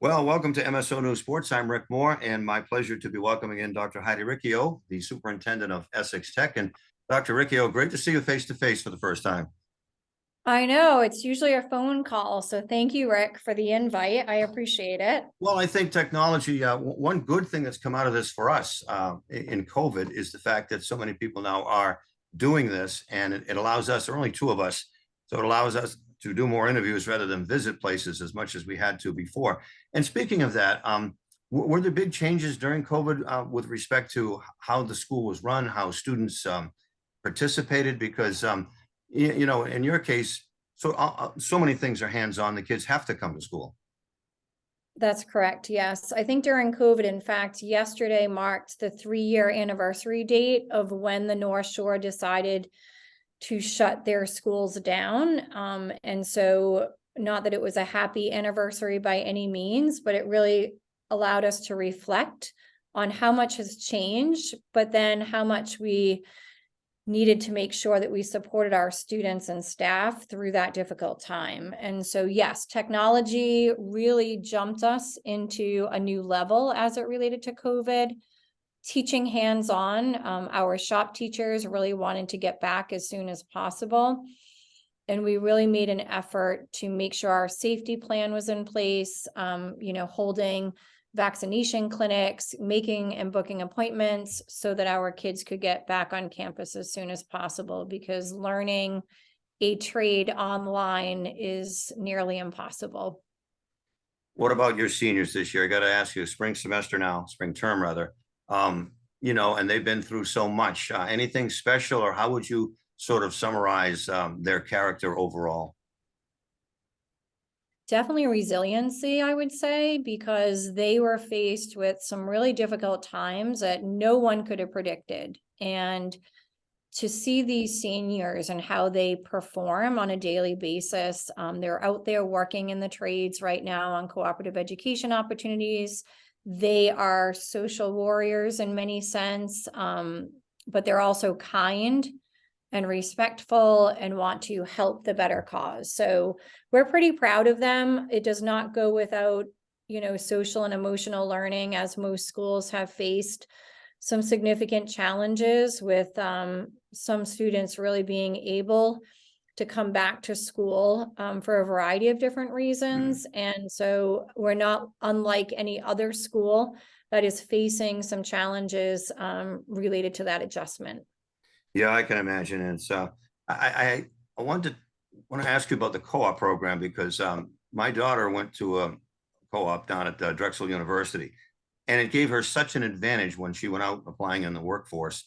Well, welcome to MSO News Sports. I'm Rick Moore, and my pleasure to be welcoming in Dr. Heidi Riccio, the Superintendent of Essex Tech. And Dr. Riccio, great to see you face to face for the first time. I know it's usually a phone call, so thank you, Rick, for the invite. I appreciate it. Well, I think technology, one good thing that's come out of this for us in COVID is the fact that so many people now are doing this, and it allows us, there are only two of us, so it allows us to do more interviews rather than visit places as much as we had to before. And speaking of that, were there big changes during COVID with respect to how the school was run, how students participated? Because, in your case, so many things are hands-on. The kids have to come to school. That's correct. Yes. I think during COVID, in fact, yesterday marked the 3-year anniversary date of when the North Shore decided to shut their schools down. And so not that it was a happy anniversary by any means, but it really allowed us to reflect on how much has changed, but then how much we needed to make sure that we supported our students and staff through that difficult time. And so, yes, technology really jumped us into a new level as it related to COVID. Teaching hands-on, our shop teachers really wanted to get back as soon as possible. And we really made an effort to make sure our safety plan was in place, holding vaccination clinics, making and booking appointments so that our kids could get back on campus as soon as possible, because learning a trade online is nearly impossible. What about your seniors this year? I got to ask you, spring term rather. And they've been through so much. Anything special, or how would you sort of summarize their character overall? Definitely resiliency, I would say, because they were faced with some really difficult times that no one could have predicted. And to see these seniors and how they perform on a daily basis, they're out there working in the trades right now on cooperative education opportunities. They are social warriors in many sense, but they're also kind and respectful and want to help the better cause. So we're pretty proud of them. It does not go without, social and emotional learning, as most schools have faced some significant challenges with some students really being able to come back to school for a variety of different reasons. And so we're not unlike any other school that is facing some challenges related to that adjustment. Yeah, I can imagine. And so I want to ask you about the co-op program, because my daughter went to a co-op down at Drexel University, and it gave her such an advantage when she went out applying in the workforce.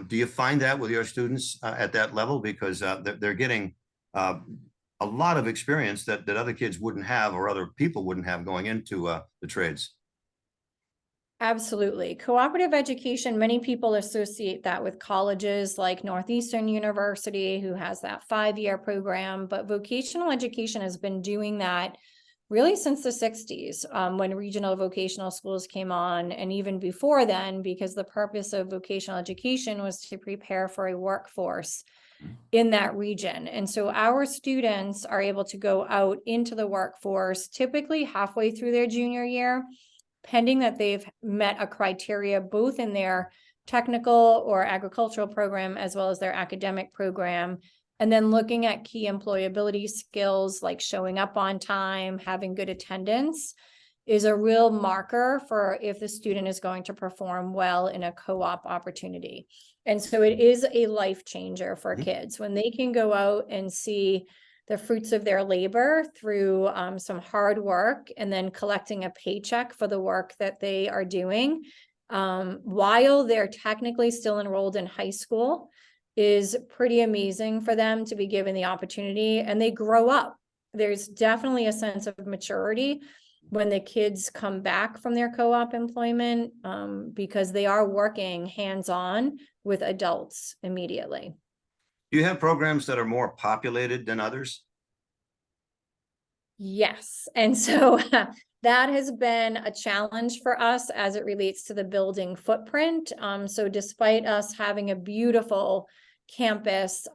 Do you find that with your students at that level? Because they're getting a lot of experience that other kids wouldn't have, or other people wouldn't have, going into the trades. Absolutely. Cooperative education, many people associate that with colleges like Northeastern University, who has that 5-year program, but vocational education has been doing that really since the 60s, when regional vocational schools came on, and even before then, because the purpose of vocational education was to prepare for a workforce in that region. And so our students are able to go out into the workforce typically halfway through their junior year, pending that they've met a criteria both in their technical or agricultural program as well as their academic program. And then looking at key employability skills like showing up on time, having good attendance, is a real marker for if the student is going to perform well in a co-op opportunity. And so it is a life changer for kids when they can go out and see the fruits of their labor through some hard work, and then collecting a paycheck for the work that they are doing while they're technically still enrolled in high school, is pretty amazing for them to be given the opportunity, and they grow up. There's definitely a sense of maturity when the kids come back from their co-op employment, because they are working hands-on with adults immediately. Do you have programs that are more populated than others? Yes. And so that has been a challenge for us as it relates to the building footprint. So despite us having a beautiful campus,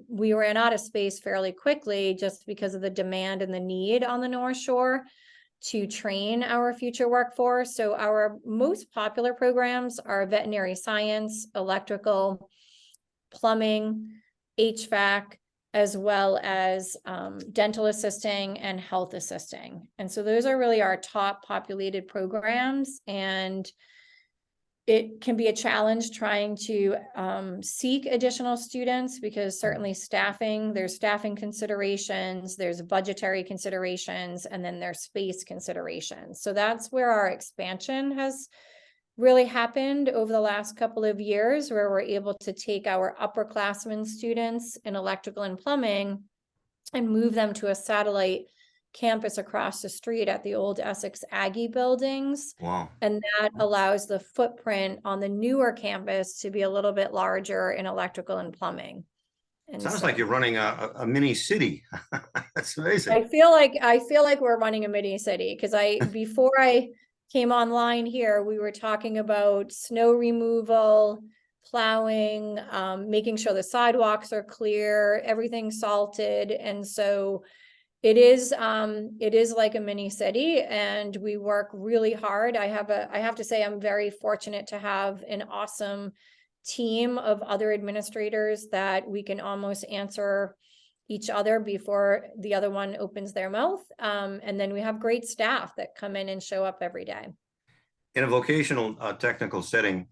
we ran out of space fairly quickly just because of the demand and the need on the North Shore. to train our future workforce. So our most popular programs are veterinary science, electrical, plumbing, HVAC, as well as dental assisting and health assisting. And so those are really our top populated programs. And it can be a challenge trying to seek additional students, because certainly there's staffing considerations, there's budgetary considerations, and then there's space considerations. So that's where our expansion has really happened over the last couple of years, where we're able to take our upperclassmen students in electrical and plumbing and move them to a satellite campus across the street at the old Essex Aggie buildings. Wow. And that allows the footprint on the newer campus to be a little bit larger in electrical and plumbing. And Sounds like you're running a mini city. That's amazing. I feel like we're running a mini city, because before I came online here, we were talking about snow removal, plowing, making sure the sidewalks are clear, everything salted. And so it is like a mini city, and we work really hard. I have to say, I'm very fortunate to have an awesome team of other administrators that we can almost answer each other before the other one opens their mouth. And then we have great staff that come in and show up every day. In a vocational technical setting,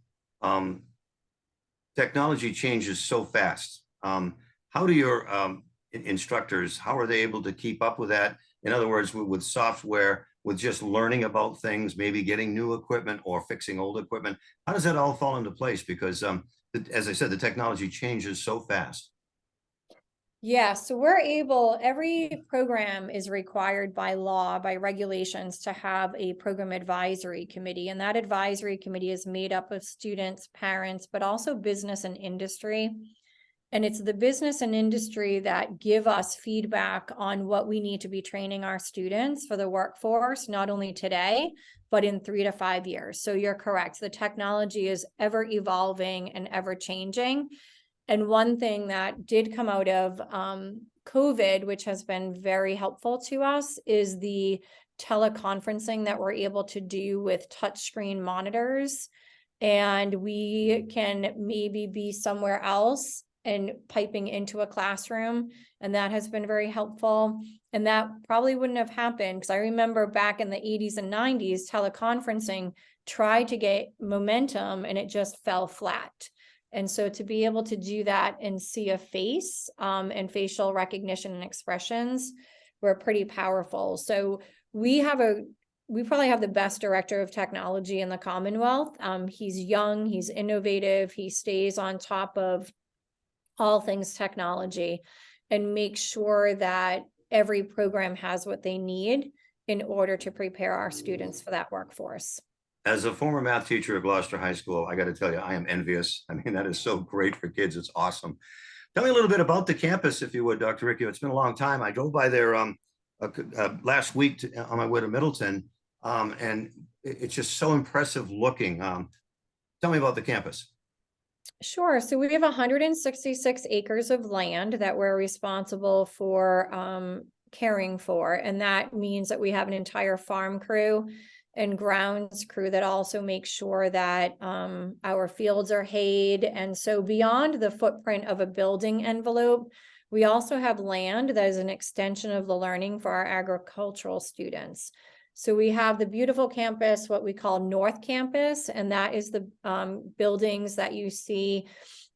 technology changes so fast. How do your instructors, how are they able to keep up with that? In other words, with software, with just learning about things, maybe getting new equipment or fixing old equipment, how does that all fall into place? Because as I said, the technology changes so fast. Yeah, so every program is required by law, by regulations, to have a program advisory committee. And that advisory committee is made up of students, parents, but also business and industry. And it's the business and industry that give us feedback on what we need to be training our students for the workforce, not only today, but in 3 to 5 years. So you're correct. The technology is ever evolving and ever changing. And one thing that did come out of COVID, which has been very helpful to us, is the teleconferencing that we're able to do with touchscreen monitors. And we can maybe be somewhere else and piping into a classroom. And that has been very helpful. And that probably wouldn't have happened, because I remember back in the 80s and 90s, teleconferencing tried to get momentum and it just fell flat. And so to be able to do that and see a face and facial recognition and expressions were pretty powerful. So we probably have the best director of technology in the Commonwealth. He's young, he's innovative, he stays on top of all things technology and make sure that every program has what they need in order to prepare our students for that workforce. As a former math teacher at Gloucester High School, I got to tell you, I am envious. I mean, that is so great for kids. It's awesome. Tell me a little bit about the campus, if you would, Dr. Riccio. It's been a long time. I drove by there last week on my way to Middleton, and it's just so impressive looking. Tell me about the campus. Sure. So we have 166 acres of land that we're responsible for caring for. And that means that we have an entire farm crew and grounds crew that also makes sure that our fields are hayed. And so beyond the footprint of a building envelope, we also have land that is an extension of the learning for our agricultural students. So we have the beautiful campus, what we call North Campus, and that is the buildings that you see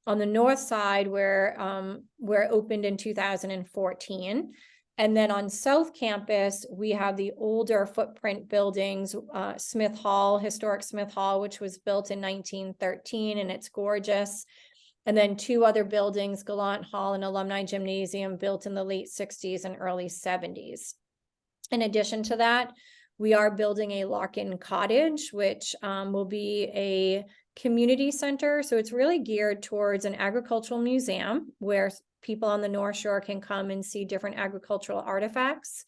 on the north side where opened in 2014. And then on South Campus, we have the older footprint buildings, Smith Hall, historic Smith Hall, which was built in 1913, and it's gorgeous. And then 2 other buildings, Gallant Hall and Alumni Gymnasium, built in the late 60s and early 70s. In addition to that, we are building a Larkin Cottage, which will be a community center. So it's really geared towards an agricultural museum where people on the North Shore can come and see different agricultural artifacts,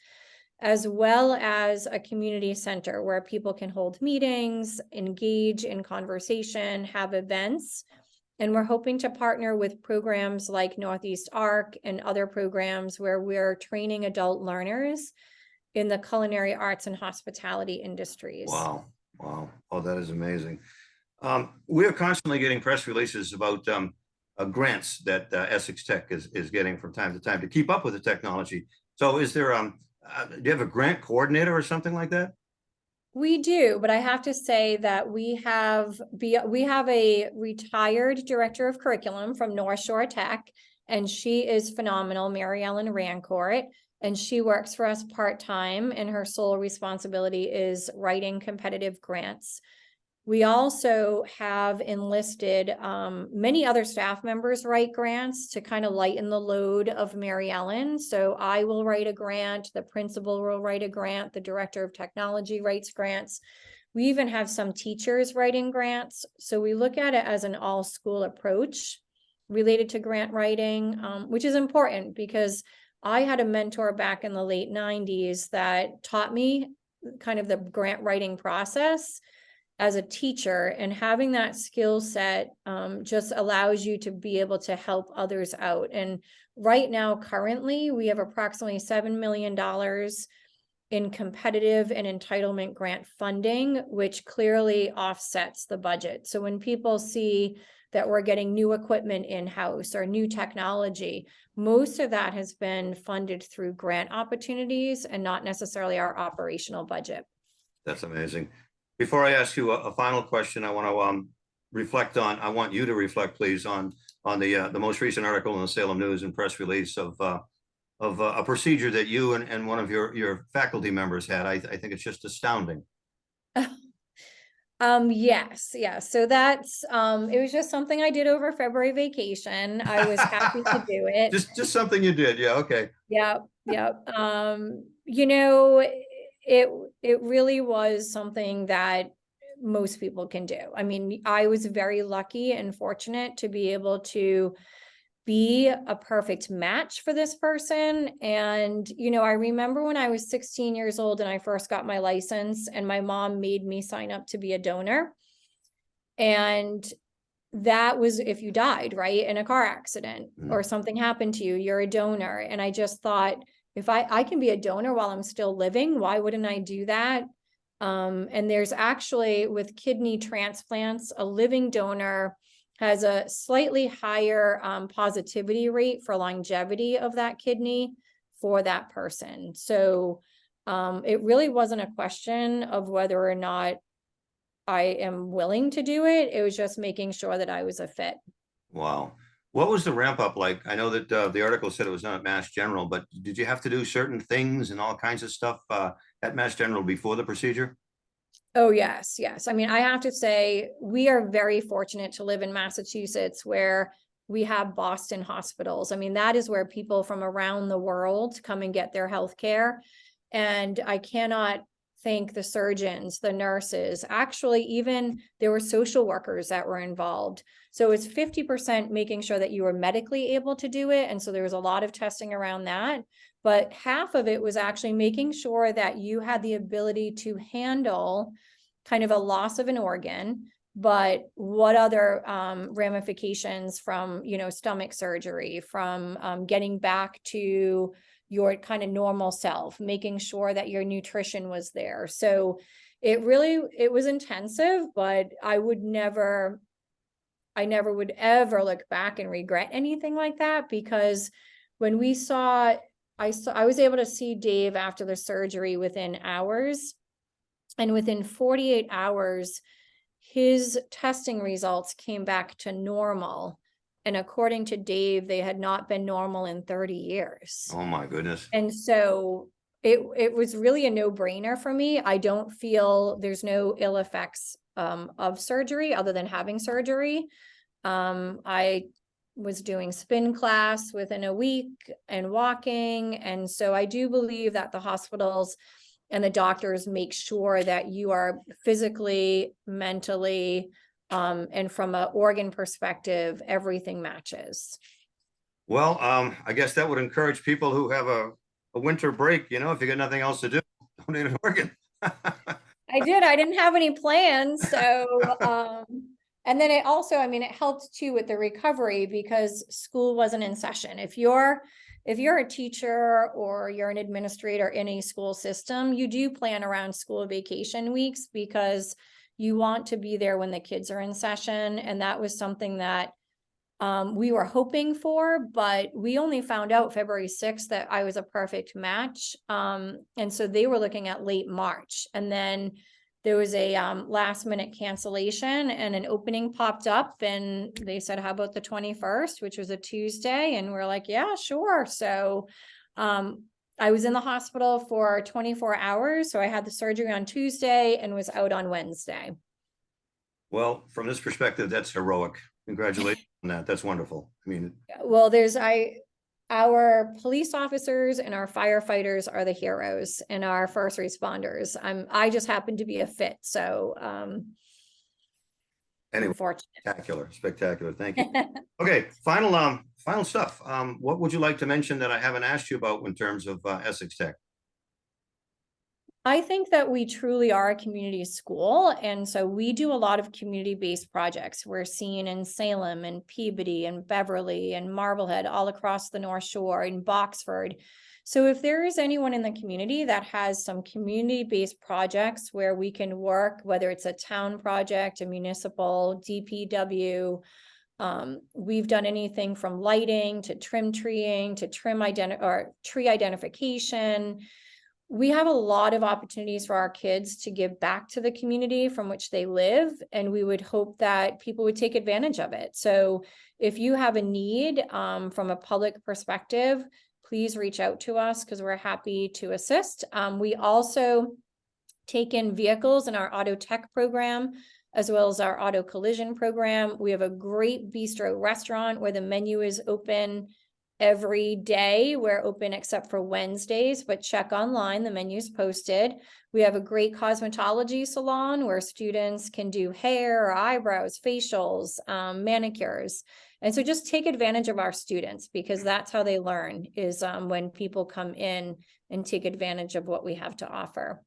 as well as a community center where people can hold meetings, engage in conversation, have events. And we're hoping to partner with programs like Northeast ARC and other programs where we're training adult learners in the culinary arts and hospitality industries. Wow. Wow. Oh, that is amazing. We are constantly getting press releases about grants that Essex Tech is getting from time to time to keep up with the technology. So is there, do you have a grant coordinator or something like that? We do, but I have to say that we have a retired director of curriculum from North Shore Tech, and she is phenomenal, Mary Ellen Rancourt, and she works for us part-time, and her sole responsibility is writing competitive grants. We also have enlisted many other staff members write grants to kind of lighten the load of Mary Ellen. So I will write a grant, the principal will write a grant, the director of technology writes grants. We even have some teachers writing grants. So we look at it as an all-school approach related to grant writing, which is important because I had a mentor back in the late 90s that taught me kind of the grant writing process as a teacher, and having that skill set just allows you to be able to help others out. And right now, currently, we have approximately $7 million in competitive and entitlement grant funding, which clearly offsets the budget. So when people see that we're getting new equipment in-house or new technology, most of that has been funded through grant opportunities and not necessarily our operational budget. That's amazing. Before I ask you a final question, I want to reflect on. I want you to reflect, please, on the most recent article in the Salem News and press release of a procedure that you and one of your faculty members had. I think it's just astounding. Yes. So that's it was just something I did over February vacation. I was happy to do it. Just something you did. Yeah. Okay. Yep. You know, it really was something that most people can do. I mean, I was very lucky and fortunate to be able to be a perfect match for this person. And, you know, I remember when I was 16 years old and I first got my license, and my mom made me sign up to be a donor. And that was if you died, right, in a car accident or something happened to you, you're a donor. And I just thought, if I can be a donor while I'm still living, why wouldn't I do that? And there's actually, with kidney transplants, a living donor has a slightly higher positivity rate for longevity of that kidney for that person. So it really wasn't a question of whether or not I am willing to do it. It was just making sure that I was a fit. Wow. What was the ramp up like? I know that the article said it was not at Mass General, but did you have to do certain things and all kinds of stuff at Mass General before the procedure? Oh, yes. I mean, I have to say, we are very fortunate to live in Massachusetts, where we have Boston hospitals. I mean, that is where people from around the world come and get their health care. And I cannot thank the surgeons, the nurses, actually, even there were social workers that were involved. So it's 50% making sure that you were medically able to do it. And so there was a lot of testing around that. But half of it was actually making sure that you had the ability to handle kind of a loss of an organ, but what other ramifications from, you know, stomach surgery, from getting back to your kind of normal self, making sure that your nutrition was there. So it was intensive, but I never would ever look back and regret anything like that, because when we saw, I was able to see Dave after the surgery within hours, and within 48 hours, his testing results came back to normal. And according to Dave, they had not been normal in 30 years. Oh my goodness. And so it was really a no-brainer for me. I don't feel there's no ill effects of surgery other than having surgery. I was doing spin class within a week and walking. And so I do believe that the hospitals and the doctors make sure that you are physically, mentally, and from an organ perspective, everything matches. Well, I guess that would encourage people who have a winter break, you know, if you got nothing else to do, donate an organ. I didn't have any plans. So, and then it also, I mean, it helped too with the recovery because school wasn't in session. If you're if you're a teacher or you're an administrator in a school system, you do plan around school vacation weeks because you want to be there when the kids are in session. And that was something that we were hoping for, but we only found out February 6th that I was a perfect match. And so they were looking at late March. And then there was a last minute cancellation and an opening popped up and they said, how about the 21st, which was a Tuesday? And we're like, yeah, sure. So I was in the hospital for 24 hours. So I had the surgery on Tuesday and was out on Wednesday. Well, from this perspective, that's heroic. Congratulations on that. That's wonderful. I mean, well, our police officers and our firefighters are the heroes and our first responders. I just happen to be a fit. So, anyway, unfortunate. Spectacular. Thank you. Okay. Final stuff. What would you like to mention that I haven't asked you about in terms of Essex Tech? I think that we truly are a community school. And so we do a lot of community-based projects. We're seen in Salem and Peabody and Beverly and Marblehead, all across the North Shore, in Boxford. So if there is anyone in the community that has some community-based projects where we can work, whether it's a town project, a municipal, DPW, we've done anything from lighting to trim treeing to tree identification. We have a lot of opportunities for our kids to give back to the community from which they live, and we would hope that people would take advantage of it. So if you have a need from a public perspective, please reach out to us because we're happy to assist. We also take in vehicles in our auto tech program, as well as our auto collision program. We have a great bistro restaurant where the menu is open every day. We're open except for Wednesdays, but check online, the menu's posted. We have a great cosmetology salon where students can do hair, eyebrows, facials, manicures. And so just take advantage of our students because that's how they learn, is when people come in and take advantage of what we have to offer.